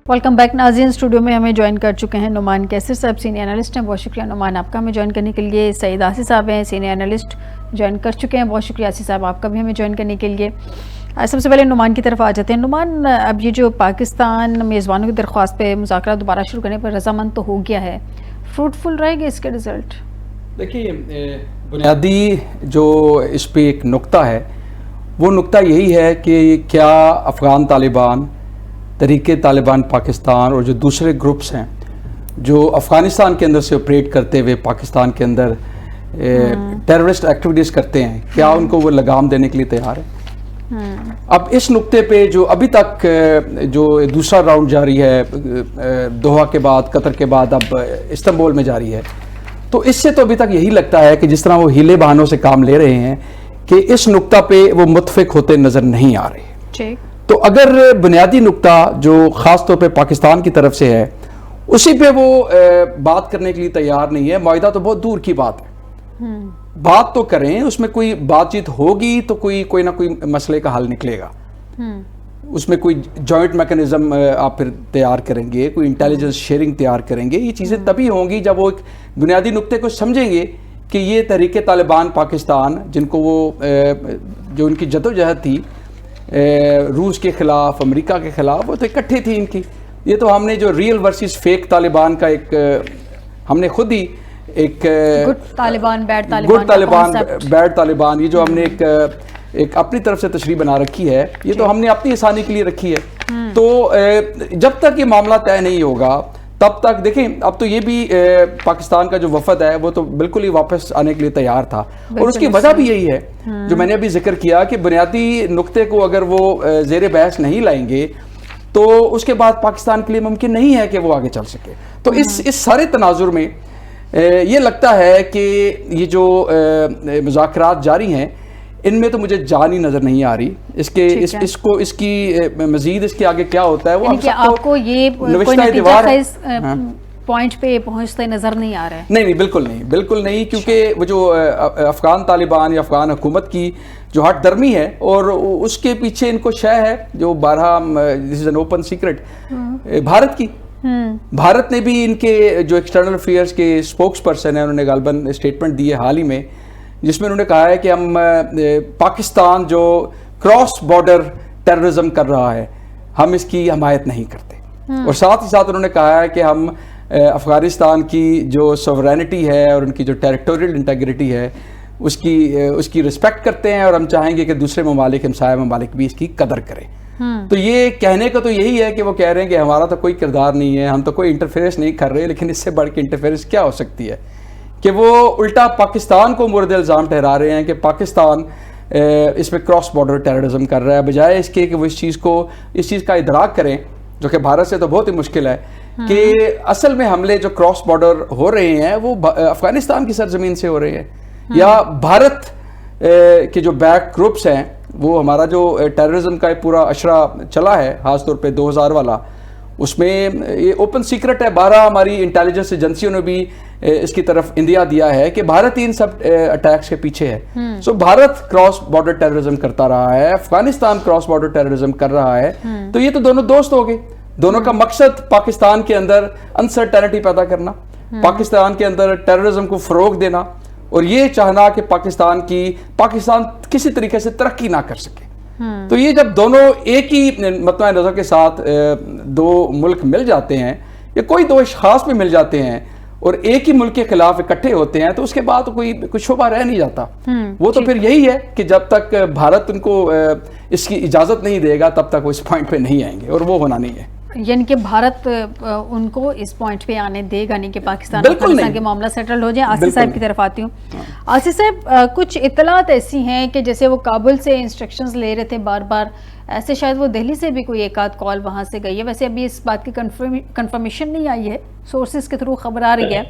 Welcome back नाज़रीन, studio में हमें ज्वाइन कर चुके हैं नुमान कैसर साहब, सीनियर एनालिस्ट हैं। बहुत शुक्रिया नुमान आपका हमें ज्वाइन करने के लिए। सईद आसिफ साहब हैं, सीनियर एनालिस्ट, ज्वाइन कर चुके हैं। बहुत शुक्रिया आसिफ साहब आपका भी हमें ज्वाइन करने के लिए। सबसे पहले नुमान की तरफ आ जाते हैं। नुमान, अब ये जो पाकिस्तान मेज़बानों की दरख्वास्त पे मुज़ाकरात दोबारा शुरू करने पर रजामंद तो हो गया है, फ्रूटफुल रहेगा इसके रिज़ल्ट? देखिए, बुनियादी जो इस पे एक नुक्ता है वो नुक्ता यही है कि क्या अफ़गान तालिबान, तहरीके तालिबान पाकिस्तान और जो दूसरे ग्रुप्स हैं जो अफ़गानिस्तान के अंदर से ऑपरेट करते हुए पाकिस्तान के अंदर टेररिस्ट एक्टिविटीज़ करते हैं, क्या उनको वो लगाम देने के लिए तैयार है? अब इस नुक्ते पे जो अभी तक जो दूसरा राउंड जारी है दोहा के बाद, कतर के बाद अब इस्तांबुल में जारी है, तो इससे तो अभी तक यही लगता है कि जिस तरह वो हीले बहानों से काम ले रहे हैं कि इस नुक्ता पे वो मुत्तफिक होते नज़र नहीं आ रहे। तो अगर बुनियादी नुक्ता जो ख़ास तौर पे पाकिस्तान की तरफ से है उसी पे वो बात करने के लिए तैयार नहीं है, मुआहिदा तो बहुत दूर की बात है। बात तो करें, उसमें कोई बातचीत होगी तो कोई ना कोई मसले का हल निकलेगा। उसमें कोई जॉइंट मैकेनिज्म आप फिर तैयार करेंगे, कोई इंटेलिजेंस शेयरिंग तैयार करेंगे। ये चीज़ें तभी होंगी जब वो एक बुनियादी नुक्ते को समझेंगे कि ये तहरीके तालिबान पाकिस्तान, जिनको वो जो उनकी जदोजहद थी रूस के ख़िलाफ़, अमेरिका के ख़िलाफ़, वो तो इकट्ठे थी इनकी। ये तो हमने जो रियल वर्सेस फेक तालिबान का एक हमने खुद ही एक गुड तालिबान बैड तालिबान ये जो हमने एक अपनी तरफ से तशरीह बना रखी है, ये तो हमने अपनी आसानी के लिए रखी है। तो जब तक ये मामला तय नहीं होगा तब तक देखें, अब तो ये भी पाकिस्तान का जो वफद है वो तो बिल्कुल ही वापस आने के लिए तैयार था, और उसकी वजह भी यही है जो मैंने अभी जिक्र किया कि बुनियादी नुक्ते को अगर वो ज़ेरे बहस नहीं लाएंगे तो उसके बाद पाकिस्तान के लिए मुमकिन नहीं है कि वो आगे चल सके। तो इस सारे तनाजुर में ये लगता है कि ये जो मुज़ाकरात जारी हैं इनमें तो मुझे जान ही नजर नहीं आ रही। इसकी मजीद इसके आगे क्या होता है वो आपको ये पॉइंट पे पहुंचते नजर नहीं आ रहा है? नहीं, बिल्कुल नहीं, क्योंकि वो जो अफगान तालिबान या अफगान हुकूमत की जो हट दर्मी है और उसके पीछे इनको शय है जो 12 this is an open secret Bharat की। भारत ने भी इनके जो एक्सटर्नल अफेयर्स के स्पोक्स पर्सन है उन्होंने गालबन स्टेटमेंट दी है हाल ही में, जिसमें उन्होंने कहा है कि हम पाकिस्तान जो क्रॉस बॉर्डर टेररिज्म कर रहा है हम इसकी हमायत नहीं करते। और साथ ही साथ उन्होंने कहा है कि हम अफगानिस्तान की जो सॉवरेनिटी है और उनकी जो टेरिटोरियल इंटेग्रिटी है उसकी रिस्पेक्ट करते हैं, और हम चाहेंगे कि दूसरे ममालिक, हमसाया ममालिक भी इसकी कदर करें। तो ये कहने का तो यही है कि वो कह रहे हैं कि हमारा तो कोई किरदार नहीं है, हम तो कोई इंटरफेरेंस नहीं कर रहे, लेकिन इससे बढ़ के इंटरफेरेंस क्या हो सकती है कि वो उल्टा पाकिस्तान को मुर्द इल्ज़ाम ठहरा रहे हैं कि पाकिस्तान इस पर क्रॉस बॉर्डर टेररिज्म कर रहा है, बजाय इसके कि वो इस चीज़ का इदराक करें, जो कि भारत से तो बहुत ही मुश्किल है, कि असल में हमले जो क्रॉस बॉर्डर हो रहे हैं वो अफगानिस्तान की सरजमीन से हो रहे हैं, या भारत के जो बैक ग्रुप्स हैं वो हमारा जो टेररिज्म का पूरा अशरा चला है खासतौर पे 2000 वाला, उसमें ये ओपन सीक्रेट है। 12 हमारी इंटेलिजेंस एजेंसियों ने भी इसकी तरफ इंदिया दिया है कि भारत इन सब अटैक्स के पीछे है। सो भारत क्रॉस बॉर्डर टेररिज्म करता रहा है, अफगानिस्तान क्रॉस बॉर्डर टेररिज्म कर रहा है। तो ये तो दोनों दोस्त हो गए, दोनों का मकसद पाकिस्तान के अंदर अनसर्टेनिटी पैदा करना, पाकिस्तान के अंदर टेररिज्म को फरोग देना, और ये चाहना कि पाकिस्तान किसी तरीके से तरक्की ना कर सके। तो ये जब दोनों एक ही मतवा नज़र के साथ दो मुल्क मिल जाते हैं या कोई दो अशखास भी मिल जाते हैं और एक ही मुल्क के खिलाफ इकट्ठे होते हैं, तो उसके बाद कोई शोभा रह नहीं जाता। वो तो फिर यही है कि जब तक भारत उनको इसकी इजाज़त नहीं देगा तब तक वो इस पॉइंट पे नहीं आएंगे, और वो होना नहीं है। यानी कि भारत उनको इस पॉइंट पे आने देगा नहीं कि पाकिस्तान के मामला सेटल हो जाए। आसिफ साहब की तरफ आती हूँ। आसिफ साहब, कुछ इतलात ऐसी हैं कि जैसे वो काबुल से इंस्ट्रक्शंस ले रहे थे बार बार, ऐसे शायद वो दिल्ली से भी कोई एक आध कॉल वहाँ से गई है। वैसे अभी इस बात की कंफर्मेशन नहीं आई है, सोर्सेज के थ्रू खबर आ रही है।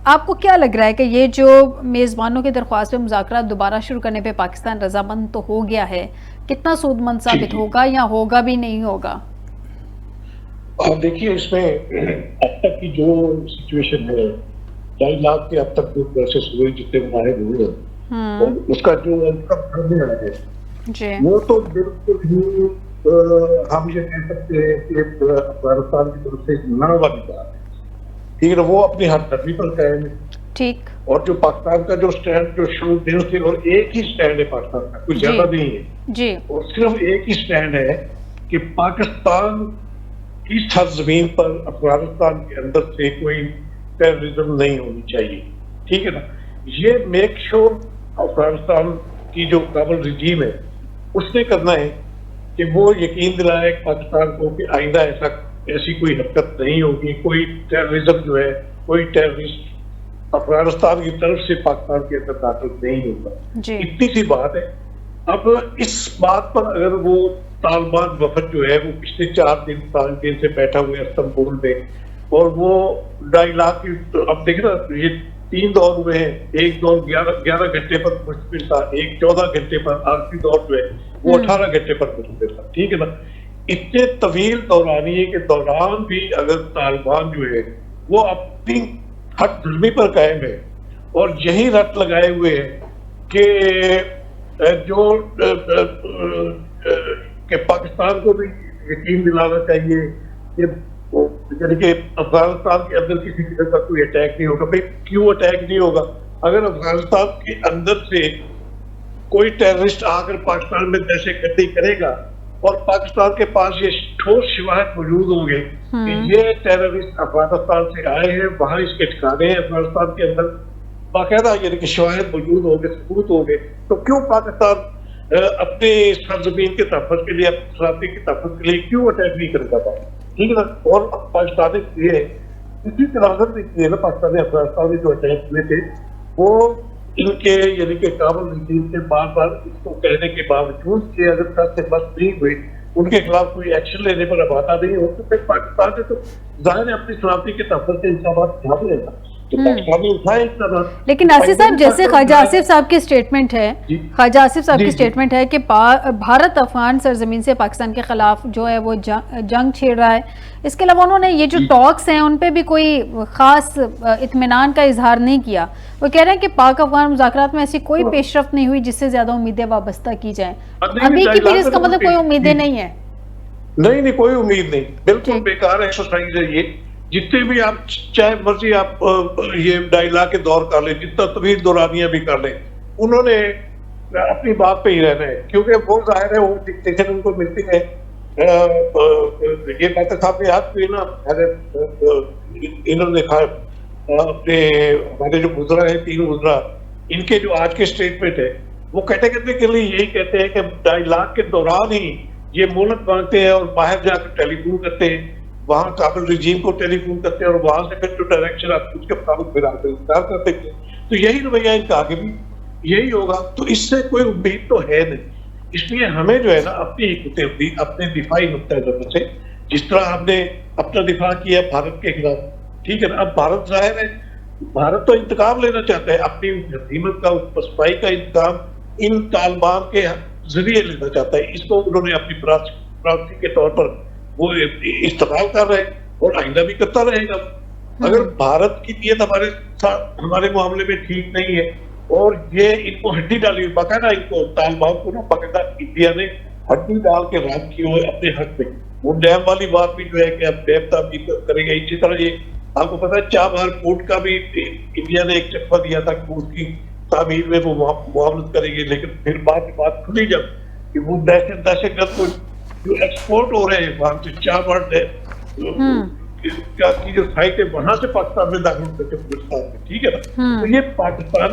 आपको क्या लग रहा है कि ये जो मेज़बानों की दरख्वास्त पे मुज़ाकरात दोबारा शुरू करने पे पाकिस्तान रजामंद तो हो गया है, कितना सूदमंद साबित होगा या होगा भी नहीं होगा? अब देखिए, इसमें अब तक की जो सिचुएशन है, 2.5 लाख के अब तक जो प्रोसेस हुए, जितने मुनाहिद हुए, उसका जो है वो तो बिल्कुल ही हम ये कह सकते हैं कि अफगानिस्तान की तरफ से ना वाली बात है, ठीक है ना, वो अपनी हरकती पर कायम है। ठीक। और जो पाकिस्तान का जो स्टैंड जो शुरू दिन से, और एक ही स्टैंड है पाकिस्तान का, कुछ ज्यादा नहीं है जी, और सिर्फ एक ही स्टैंड है कि पाकिस्तान की सरजमीन पर अफगानिस्तान के अंदर से कोई टेररिज्म नहीं होनी चाहिए, ठीक है ना। ये मेक श्योर अफगानिस्तान की जो काबुल रजीम है उसने करना है कि वो यकीन दिलाए पाकिस्तान को कि आइंदा ऐसी कोई हरकत नहीं होगी, कोई टेररिज्म जो है, कोई टेररिस्ट अफगानिस्तान की तरफ से पाकिस्तान के अंदर दाखिल नहीं होगा। इतनी सी बात है। अब इस बात पर अगर वो तालिबान वफद जो है वो पिछले 5 दिन से बैठा हुआ है इस्तांबुल में, और वो 2.5 लाख की, अब देखना ये 3 दौर हुए हैं, एक दौर 11 घंटे पर मुश्किल था, एक 14 घंटे पर, आखिरी दौर जो है वो 18 घंटे पर मुश्किल था, ठीक है ना। इतने तवील दौरानिए के दौरान भी अगर तालिबान जो है वो अपनी हक जुल्मी पर कायम है और यही रट लगाए हुए है कि जो कि पाकिस्तान को भी यकीन दिलाना चाहिए कि यानी कि अफगानिस्तान के अंदर किसी किस्म का कोई अटैक नहीं होगा। भाई क्यों अटैक नहीं होगा? अगर अफगानिस्तान के अंदर से कोई टेररिस्ट आकर पाकिस्तान में दहशतगर्दी करेगा और पाकिस्तान के पास ये ठोस शवाहिद मौजूद होंगे कि ये टेररिस्ट अफगानिस्तान से आए हैं, वहां इसके ठिकाने हैं अफगानिस्तान के अंदर, बाकायदा यानी कि शवाहिद मौजूद होंगे, सबूत होंगे, तो क्यों पाकिस्तान अपने सरजमीन के तहफ़्फ़ुज़ के लिए, अपनी सलामती के तहफ़्फ़ुज़ के लिए क्यों अटैक नहीं करेगा? ठीक है ना। और पाकिस्तान ये इसी तनाज़ुर में किए ना, पाकिस्तान ने अफगानिस्तान में जो अटैक हुए थे वो इनके यानी कि काबुल रजीम से बार बार इसको कहने के बावजूद कि अगर तक से बस नहीं हुई, उनके खिलाफ कोई एक्शन लेने पर आबादा नहीं हो, तो फिर पाकिस्तान ने तो जाहिर है अपनी सलामती के तहफ़्फ़ुज़ से इंसाबात ध्यान देगा। लेकिन आसिफ साहब, जैसे ख्वाजा आसिफ साहब की स्टेटमेंट है, ख्वाजा आसिफ साहब की स्टेटमेंट है कि भारत अफगान सरजमीन से पाकिस्तान के खिलाफ जो है वो जंग छेड़ रहा है। इसके अलावा उन्होंने ये जो टॉक्स हैं उन पे भी कोई खास इत्मीनान का इजहार नहीं किया। वो कह रहे हैं कि पाक अफगान मुज़ाकरात में ऐसी कोई पेशरफ्त नहीं हुई जिससे ज्यादा उम्मीदें वाबस्ता की जाए। अभी की फिर इसका मतलब कोई उम्मीदें नहीं है? नहीं, कोई उम्मीद नहीं, बिल्कुल बेकार एक्सरसाइज है ये। जितने भी आप चाहे मर्जी आप ये 2.5 लाख के दौर कर लें, जितना तवील दौरानियां भी कर लें, उन्होंने अपनी बात पे ही रहना है, क्योंकि वो जाहिर है वो डिक्टेशन उनको मिलती है। ये बात साहब ने याद की ना, इन्होंने कहा अपने हमारे जो गुजरा है 3 गुजरा, इनके जो आज के स्टेटमेंट है वो कैटेगरी के लिए यही कहते हैं कि 2.5 लाख के दौरान ही ये मोहलत मांगते हैं और बाहर जाकर टेलीफोन करते हैं, वहां काबुल रजीम को टेलीफोन करते हैं और वहां से फिर जो डायरेक्शन आप उसके मुताबिक फिर आप इंतजार करते हैं। तो यही रवैया इनका आगे भी यही होगा। तो इससे कोई उम्मीद तो है नहीं, इसलिए हमें जो है ना अपने दिफाई नुक्ता नजर से, जिस तरह हमने अपना दिफा किया भारत के खिलाफ, ठीक है ना। अब भारत जाहिर है, भारत तो इंतकाम लेना चाहता है, अपनी हकीमत का, पसपाई का इंतकाम इन तालिबान के जरिए लेना चाहता है। इसको उन्होंने अपनी प्राप्ति के तौर पर वो इस्तेमाल कर रहे हैं और आइंदा भी करता रहेगा। अगर भारत की नीयत हमारे मामले में ठीक नहीं है और ये इनको हड्डी डाली, बाकायदा इनको तालिबान को ना बाकायदा इंडिया ने हड्डी डाल के राज किए हुए अपने हक में। वो डैम वाली बात भी जो है कि अब डैम तामीर करेगा, इसी तरह ये आपको पता है चाबहार पोर्ट का भी इंडिया ने एक चक्का दिया था कि उसकी तामीर में वो मुआवनत करेंगे, लेकिन फिर बात खुली जब कि वो दहशतगर्द को जो एक्सपोर्ट हो रहे हैं वहां से चाबहार की जो साइट है वहां से पाकिस्तान में दाखिल करके पाकिस्तान में, ठीक है ना। तो ये पाकिस्तान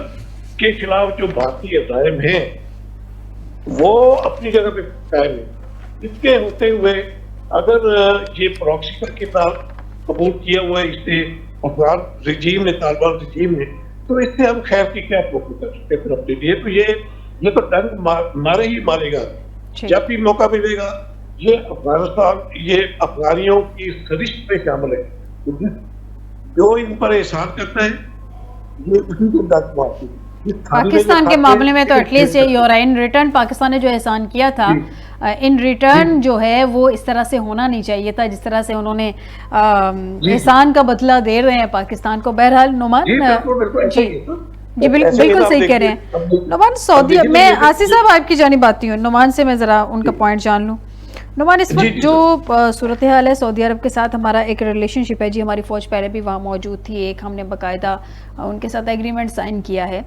के खिलाफ जो भारतीय अज़ाइम है वो अपनी जगह पे कायम है। इसके होते हुए अगर ये प्रॉक्सी का किताब कबूल किया हुआ है इससे अफगान रजीम ने, तालिबान रजीम ने, तो इससे हम खैर की क्या प्रोफिट कर सकते हैं अपने लिए। तो ये तो डंक मारे ही मारेगा जब भी मौका मिलेगा। ये अफगानिस्तान ये अफगानियों की सरिश्त में शामिल है, जो इन पर एहसान करता है ये उसी को डंक मारती है। पाकिस्तान के मामले में तो एटलीस्ट ये और इन रिटर्न पाकिस्तान ने जो एहसान किया था, इन रिटर्न जो है वो इस तरह से होना नहीं चाहिए था जिस तरह से उन्होंने एहसान का बदला दे रहे हैं पाकिस्तान को। बहरहाल नुमान जी बिल्कुल सही कह रहे हैं नुमान। सऊदी, मैं आसिफ साहब आपकी जानिब आती हूँ, नुमान से मैं जरा उनका पॉइंट जान लूँ। نعمان اس وقت جو صورتحال ہے سعودی عرب کے ساتھ ہمارا ایک ریلیشن شپ ہے جی, ہماری فوج پہلے بھی وہاں موجود تھی, ایک ہم نے باقاعدہ ان کے ساتھ ایگریمنٹ سائن کیا ہے,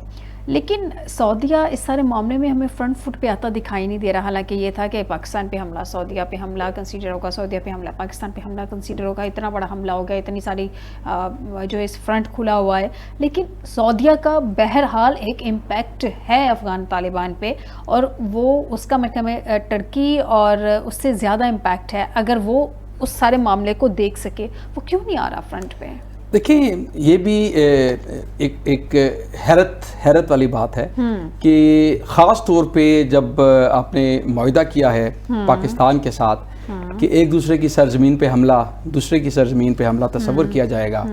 لیکن سعودیہ اس سارے معاملے میں ہمیں فرنٹ فٹ پہ آتا دکھائی نہیں دے رہا. حالانکہ یہ تھا کہ پاکستان پہ حملہ, سعودیہ پہ حملہ کنسیڈر ہوگا, سعودیہ پہ حملہ, پاکستان پہ حملہ کنسیڈر ہوگا, اتنا بڑا حملہ ہو گیا, اتنی ساری جو اس فرنٹ کھلا ہوا ہے, لیکن سعودیہ کا بہرحال ایک امپیکٹ ہے افغان طالبان پہ, اور وہ اس کا مطلب ترکی اور اس سے زیادہ امپیکٹ ہے. اگر وہ اس سارے معاملے کو دیکھ سکے, وہ کیوں نہیں آ رہا فرنٹ پہ؟ دیکھیں یہ بھی ایک حیرت والی بات ہے کہ خاص طور پہ جب آپ نے معاہدہ کیا ہے پاکستان کے ساتھ کہ ایک دوسرے کی سرزمین پہ حملہ, دوسرے کی سرزمین پہ حملہ تصور کیا جائے گا,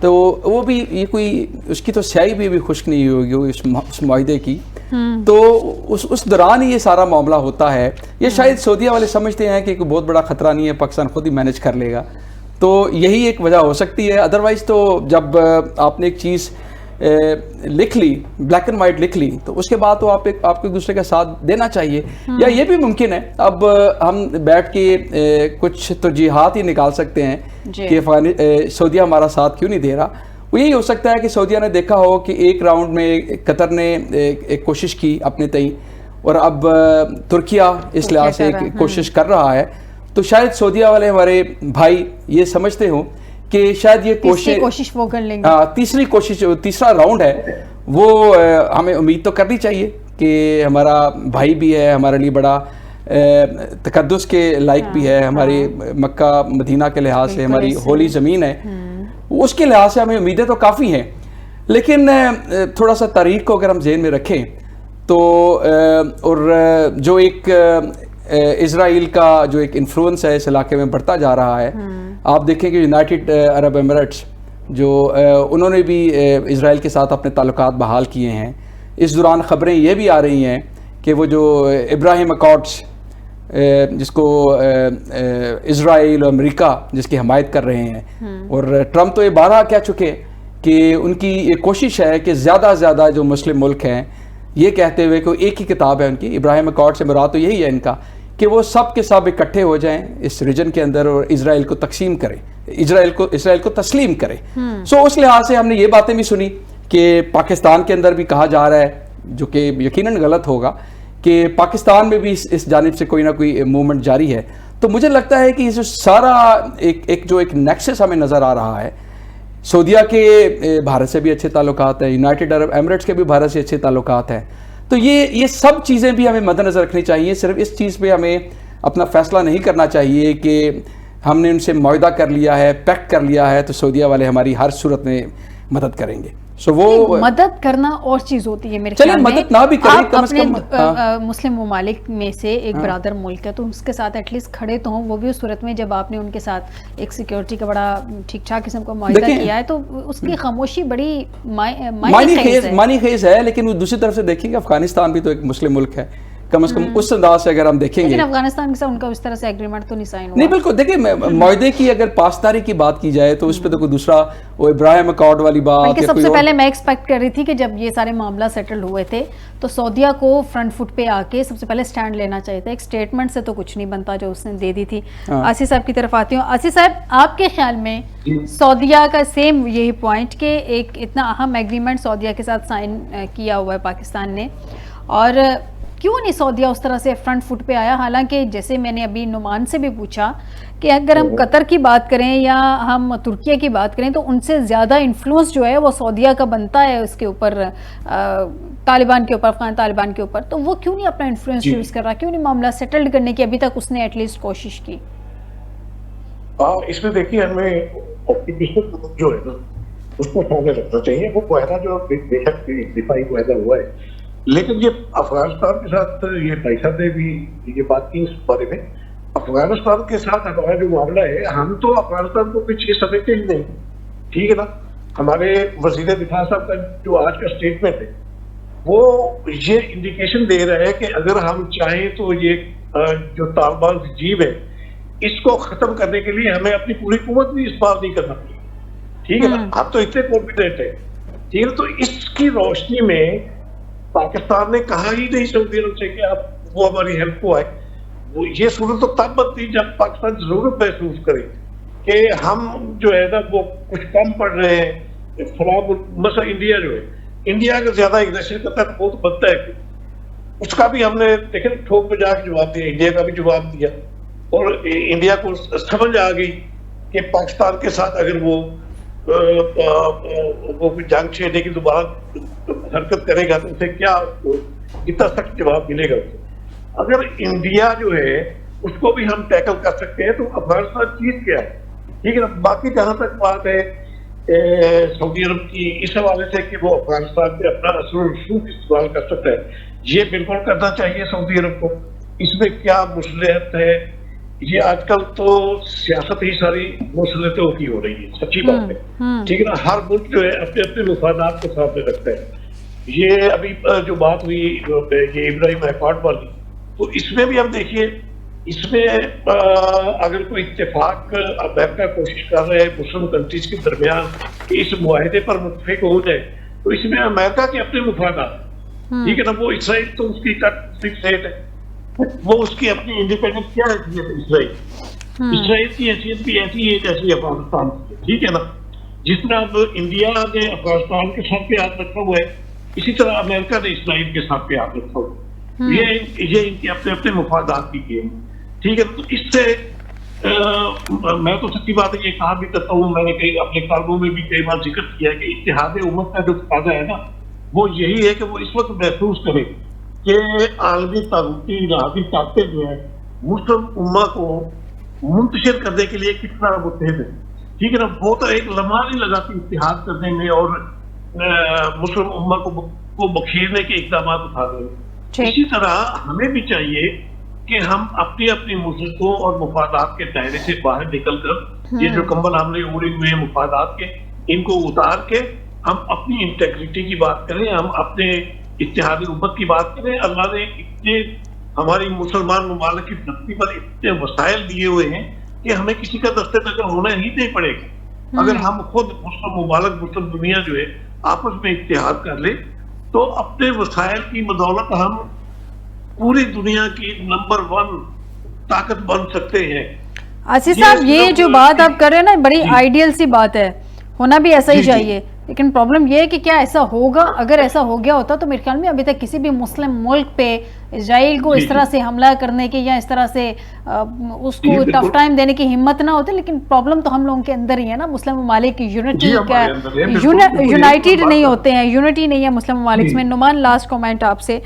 تو وہ بھی یہ کوئی اس کی تو سیاہی بھی خشک نہیں ہوگی اس معاہدے کی, تو اس دوران ہی یہ سارا معاملہ ہوتا ہے. یہ شاید سعودیہ والے سمجھتے ہیں کہ کوئی بہت بڑا خطرہ نہیں ہے, پاکستان خود ہی مینج کر لے گا, تو یہی ایک وجہ ہو سکتی ہے. ادروائز تو جب آپ نے ایک چیز لکھ لی, بلیک اینڈ وائٹ لکھ لی, تو اس کے بعد تو آپ کو ایک دوسرے کا ساتھ دینا چاہیے. یا یہ بھی ممکن ہے اب ہم بیٹھ کے کچھ ترجیحات ہی نکال سکتے ہیں کہ سعودیہ ہمارا ساتھ کیوں نہیں دے رہا. وہ یہی ہو سکتا ہے کہ سعودیہ نے دیکھا ہو کہ ایک راؤنڈ میں قطر نے ایک کوشش کی اپنے تئیں, اور اب ترکیہ اس لحاظ سے کوشش کر رہا ہے, تو شاید سعودیہ والے ہمارے بھائی یہ سمجھتے ہوں کہ شاید یہ کوشش وہ کر لیں گے. تیسری کوشش, تیسرا راؤنڈ ہے, وہ ہمیں امید تو کرنی چاہیے کہ ہمارا بھائی بھی ہے, ہمارے لیے بڑا تقدس کے لائق بھی ہے, ہماری مکہ مدینہ کے لحاظ سے ہماری ہولی زمین ہے, اس کے لحاظ سے ہمیں امیدیں تو کافی ہیں. لیکن تھوڑا سا تاریخ کو اگر ہم ذہن میں رکھیں تو, اور جو ایک اسرائیل کا جو ایک انفلوئنس ہے اس علاقے میں بڑھتا جا رہا ہے, آپ دیکھیں کہ یونائٹڈ عرب ایمریٹس جو انہوں نے بھی اسرائیل کے ساتھ اپنے تعلقات بحال کیے ہیں. اس دوران خبریں یہ بھی آ رہی ہیں کہ وہ جو ابراہیم اکارڈس جس کو اسرائیل اور امریکہ جس کی حمایت کر رہے ہیں, اور ٹرمپ تو یہ بارہا کہہ چکے کہ ان کی یہ کوشش ہے کہ زیادہ سے زیادہ جو مسلم ملک ہیں, یہ کہتے ہوئے کہ ایک ہی کتاب ہے ان کی, ابراہیم اکارڈ سے مراد تو یہی ہے ان کا, کہ وہ سب کے سب اکٹھے ہو جائیں اس ریجن کے اندر اور اسرائیل کو تقسیم کریں, اسرائیل کو تسلیم کریں. سو اس لحاظ سے ہم نے یہ باتیں بھی سنی کہ پاکستان کے اندر بھی کہا جا رہا ہے, جو کہ یقیناً غلط ہوگا, کہ پاکستان میں بھی اس جانب سے کوئی نہ کوئی موومنٹ جاری ہے. تو مجھے لگتا ہے کہ یہ جو سارا ایک نیکسس ہمیں نظر آ رہا ہے, سعودیہ کے بھارت سے بھی اچھے تعلقات ہیں, یونائٹڈ عرب ایمریٹس کے بھی بھارت سے اچھے تعلقات ہیں, تو یہ سب چیزیں بھی ہمیں مد نظر رکھنی چاہیے. صرف اس چیز پہ ہمیں اپنا فیصلہ نہیں کرنا چاہیے کہ ہم نے ان سے معاہدہ کر لیا ہے, پیکٹ کر لیا ہے, تو سعودیہ والے ہماری ہر صورت میں مدد کریں گے. وہ مدد کرنا اور چیز ہوتی ہے میرے خیال میں. مدد نہ بھی کریں, کم از کم مسلم ممالک میں سے ایک برادر ملک ہے, تو اس کے ساتھ ایٹ لیسٹ کھڑے تو ہوں, وہ بھی اس صورت میں جب آپ نے ان کے ساتھ ایک سیکیورٹی کا بڑا ٹھیک ٹھاک قسم کا معاہدہ کیا ہے, تو اس کی خاموشی بڑی معنی خیز ہے. لیکن دوسری طرف سے دیکھیں کہ افغانستان بھی تو ایک مسلم ملک ہے, کم از کم اس انداز سے اگر ہم دیکھیں گے. لیکن افغانستان کے ساتھ ان کا اس طرح سے ایگریمنٹ تو نہیں سائن ہوا. نہیں بالکل, دیکھیں معاہدے کی اگر پاسداری کی بات کی جائے تو اس پہ تو کوئی دوسرا وہ ابراہیم اکارڈ والی بات. سب سے پہلے میں ایکسپیکٹ کر رہی تھی کہ جب یہ سارے معاملہ سیٹل ہوئے تھے تو سعودیہ کو فرنٹ فٹ پہ آ کے سب سے پہلے سٹینڈ لینا چاہیے تھا. ایک سٹیٹمنٹ سے تو کچھ نہیں بنتا جو اس نے دے دی تھی. آصف صاحب کی طرف آتی ہوں. آصف صاحب, آپ کے خیال میں سعودیہ کا سیم یہی پوائنٹ کہ ایک اتنا اہم ایگریمنٹ سعودیہ کے ساتھ سائن کیا ہوا ہے پاکستان نے, اور کیوں نہیں سعودیہ اس طرح سے فرنٹ فٹ پہ آیا؟ حالانکہ جیسے میں نے ابھی نعمان سے بھی پوچھا کہ اگر ہم قطر کی بات کریں یا ہم ترکیہ کی بات کریں تو ان سے زیادہ انفلوئنس جو ہے وہ سعودیہ کا بنتا ہے اس کے اوپر, طالبان کے اوپر, افغان طالبان کے اوپر. تو وہ کیوں نہیں اپنا انفلوئنس یوز کر رہا, کیوں نہیں معاملہ سیٹلڈ کرنے کی ابھی تک اس نے ایٹ لیسٹ کوشش کی؟ اس میں دیکھیے ہمیں آپٹیمسٹک جو ہے نا اس کو سامنے رکھنا چاہیے. وہ معاہدہ جو بے شک دفاعی معاہدہ ہوا ہے, لیکن یہ افغانستان کے ساتھ یہ بھائی صاحب نے بھی یہ بات کی اس بارے میں. افغانستان کے ساتھ ہمارا جو معاملہ ہے, ہم تو افغانستان کو کچھ یہ سمجھتے ہی نہیں, ٹھیک ہے نا. ہمارے وزیر دفاع صاحب کا جو آج کا اسٹیٹمنٹ ہے وہ یہ انڈیکیشن دے رہا ہے کہ اگر ہم چاہیں تو یہ جو طالبان تنظیم ہے اس کو ختم کرنے کے لیے ہمیں اپنی پوری قوت بھی استعمال نہیں کرنا پڑے, ٹھیک ہے نا. ہم تو اتنے کانفیڈنٹ ہیں, ٹھیک ہے. تو اس کی روشنی میں پاکستان نے کہا ہی نہیں سعودی عرب سے کہ آپ وہ ہماری ہیلپ کو آئے. یہ صورت تو تب بنتی جب پاکستان ضرورت محسوس کرے کہ ہم جو ہے نا وہ کچھ کم پڑ رہے ہیں. مثلا انڈیا جو ہے, انڈیا اگر زیادہ اگریشن کرتا ہے تو وہ تو بنتا ہے, اس کا بھی ہم نے دیکھیں ٹھوک پہ جا کے جواب دیا, انڈیا کا بھی جواب دیا, اور انڈیا کو سمجھ آ گئی کہ پاکستان کے ساتھ اگر وہ جنگ چھیڑنے کی دوبارہ حرکت کرے گا تو اسے کیا کتنا سخت جواب ملے گا اسے. اگر انڈیا جو ہے اس کو بھی ہم ٹیکل کر سکتے ہیں تو افغانستان چیز کیا ہے, ٹھیک ہے نا. باقی جہاں تک بات ہے سعودی عرب کی اس حوالے سے کہ وہ افغانستان پہ اپنا اثر و رسوخ استعمال کر سکتا ہے, یہ بالکل کرنا چاہیے سعودی عرب کو. اس میں کیا مصلحت ہے, یہ آج کل تو سیاست ہی ساری مصلحتوں کی ہو رہی ہے, سچی بات ہے, ٹھیک ہے نا. ہر ملک جو ہے اپنے اپنے مفادات کو سامنے رکھتا ہے. یہ ابھی جو بات ہوئی یہ ابراہیم ایکارڈ والی, تو اس میں بھی ہم دیکھیے, اس میں اگر کوئی اتفاق امریکہ کوشش کر رہے ہیں مسلم کنٹریز کے درمیان کہ اس معاہدے پر متفق ہو جائے, تو اس میں امریکہ کے اپنے مفادات, ٹھیک ہے نا. وہ اسرائیل تو اس کی فکس ریٹ ہے, وہ اس کی اپنی انڈیپینڈنٹ کیا حیثیت ہے. اسرائیل کی حیثیت بھی ایسی ہے جیسی افغانستان کی, ٹھیک ہے نا. جس طرح اب انڈیا نے افغانستان کے ساتھ پہ ہاتھ رکھا ہوا ہے, اسی طرح امریکہ نے اسرائیل کے ساتھ پہ ہاتھ رکھا ہوا ہے. یہ ان کے اپنے اپنے مفادات کی گیم, ٹھیک ہے. تو اس سے میں تو سچی بات ہے یہ کہا بھی کرتا ہوں, میں نے کئی اپنے کالموں میں بھی کئی بار ذکر کیا ہے کہ اتحاد امت کا جو فائدہ ہے نا وہ یہی ہے کہ وہ اس وقت محسوس کرے کہ عالمی طاقتی راضی طاقتیں جو ہیں مسلم امہ کو منتشر کرنے کے لیے کتنا متحد ہے, ٹھیک ہے نا. وہ تو ایک لمحہ نہیں لگاتی اتحاد کرنے میں اور مسلم امہ کو بخشیرنے کے اقدامات اٹھانے میں. اسی طرح ہمیں بھی چاہیے کہ ہم اپنی اپنی مصلحتوں اور مفادات کے دائرے سے باہر نکل کر یہ جو کمبل ہم نے اوڑے ہوئے ہیں مفادات کے, ان کو اتار کے ہم اپنی انٹیگریٹی کی بات کریں, ہم اپنے اتحادی امت کی بات کریں. اللہ نے اتنے ہماری مسلمان ممالک کی ترقی پر اتنے وسائل دیے ہوئے ہیں کہ ہمیں کسی کا دستے نظر ہونا ہی نہیں پڑے گا. اگر ہم خود مسلم ممالک مسلم دنیا جو ہے آپس میں اتحاد کر لیں تو اپنے وسائل کی بدولت ہم پوری دنیا کی نمبر 1 طاقت بن سکتے ہیں. آصف صاحب یہ جو بات آپ کر رہے ہیں نا بڑی آئیڈیل سی بات ہے, ہونا بھی ایسا ہی چاہیے, لیکن پرابلم یہ ہے کہ کیا ایسا ہوگا؟ اگر ایسا ہو گیا ہوتا تو میرے خیال میں ابھی تک کسی بھی مسلم ملک پہ اسرائیل کو اس طرح سے حملہ کرنے کی یا اس طرح سے اس کو ٹف ٹائم دینے کی ہمت نہ ہوتی. لیکن پرابلم تو ہم لوگوں کے اندر ہی ہے نا, مسلم ممالک کی یونٹی کا, یونائٹیڈ نہیں ہوتے ہیں, یونٹی نہیں ہے مسلم ممالک میں. نعمان لاسٹ کامنٹ آپ سے,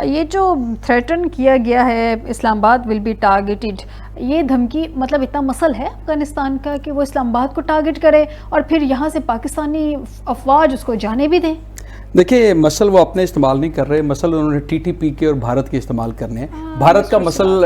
یہ جو تھریٹن کیا گیا ہے اسلام آباد ول بی ٹارگیٹڈ, یہ دھمکی مطلب اتنا مسل ہے افغانستان کا کہ وہ اسلام آباد کو ٹارگٹ کرے اور پھر یہاں سے پاکستانی افواج اس کو جانے بھی دیں؟ دیکھیں مسل وہ اپنے استعمال نہیں کر رہے, مسل انہوں نے ٹی ٹی پی کے اور بھارت کے استعمال کرنے ہیں. بھارت کا مسل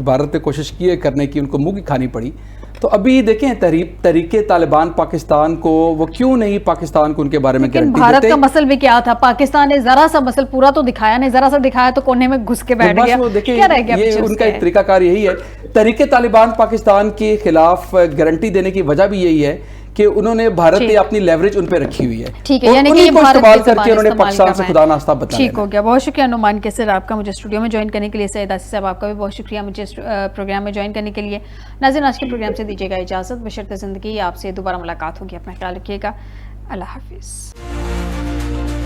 بھارت پہ کوشش کی ہے کرنے کی, ان کو منہ کی کھانی پڑی. تو ابھی دیکھیں تحریک طالبان پاکستان کو وہ کیوں نہیں پاکستان کو ان کے بارے میں گارنٹی دیتے. بھارت کا مسل بھی کیا تھا, پاکستان نے ذرا سا مسل پورا تو دکھایا نہیں, ذرا سا دکھایا تو کونے میں گھس کے بیٹھ گیا. کیا رہ گیا؟ یہ ان کا ایک طریقہ کار یہی ہے. تحریک طالبان پاکستان کے خلاف گارنٹی دینے کی وجہ بھی یہی ہے کہ انہوں نے بھارت نے اپنی لیوریج ان پہ رکھی ہوئی ہے, ٹھیک ہے, یعنی کہ یہ استعمال کر کے انہوں نے پاکستان سے خدا ناستہ بتایا. ٹھیک ہو گیا. بہت شکریہ نعمان کیسر آپ کا مجھے اسٹوڈیو میں جوائن کرنے کے لیے. سعید آصف صاحب آپ کا بھی بہت شکریہ مجھے پروگرام میں جوائن کرنے کے لیے. ناظرین آج کے پروگرام سے دیجیے گا اجازت, بشرط زندگی آپ سے دوبارہ ملاقات ہوگی. اپنا خیال رکھیے گا. اللہ حافظ.